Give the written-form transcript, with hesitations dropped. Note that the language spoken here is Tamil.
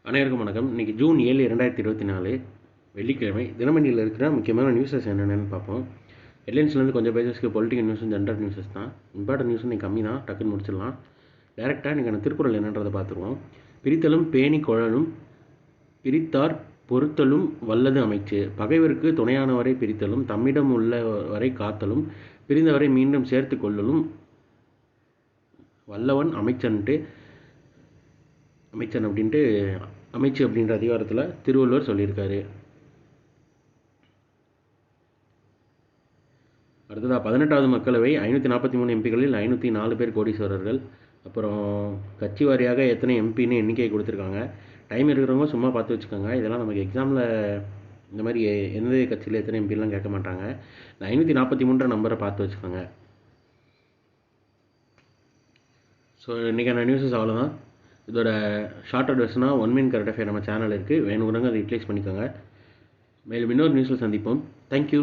அனைவருக்கும் வணக்கம். இன்றைக்கி ஜூன் 7, 2024 வெள்ளிக்கிழமை. தினமணியில் இருக்கிற முக்கியமான நியூஸஸ் என்னென்னு பார்ப்போம். ஹெட்லைன்ஸ்லேருந்து கொஞ்சம் பேஜஸ்க்கு பொலிட்டிக்கல் நியூஸும் ஜென்ரல் நியூஸஸ் தான். இம்பார்ட்டன்ட் நியூஸ் இன்றைக்கி கம்மி தான், டக்குன்னு முடிச்சிடலாம். டேரெக்டாக இன்றைக்கான திருக்குறள் என்னன்றதை பார்த்துருவோம். பிரித்தலும் பேணி கொழலும் பிரித்தார் பொறுத்தலும் வல்லது அமைச்சு. பகைவருக்கு துணையானவரை பிரித்தலும் தம்மிடம் உள்ளவரை காத்தலும் பிரிந்தவரை மீண்டும் சேர்த்து கொள்ளலும் வல்லவன் அமைச்சன் அப்படின்ட்டு அமைச்சு அப்படின்ற அதிகாரத்தில் திருவள்ளுவர் சொல்லியிருக்காரு. அடுத்ததாக 18வது மக்களவை 543 எம்பிகளில் 504 பேர் கோடீஸ்வரர்கள். அப்புறம் கட்சி வாரியாக எத்தனை எம்பின்னு எண்ணிக்கை கொடுத்துருக்காங்க. டைம் இருக்கிறவங்க சும்மா பார்த்து வச்சுக்கோங்க. இதெல்லாம் நமக்கு எக்ஸாமில் இந்த மாதிரி எந்த கட்சியில் எத்தனை எம்பிலாம் கேட்க மாட்டாங்க. இந்த 543 நம்பரை பார்த்து வச்சுக்கோங்க. ஸோ இன்றைக்கான நியூஸஸ் அவ்வளோதான். இதோட ஷார்ட் வெர்ஷனாக 1 மினிட் கரெக்ட் அஃபேர் நம்ம சேனல் இருக்குது. வேணுங்கிறவங்க அதை யூட்டிலைஸ் பண்ணிக்கோங்க. மேலும் இன்னொரு நியூஸில் சந்திப்போம். தேங்க்யூ.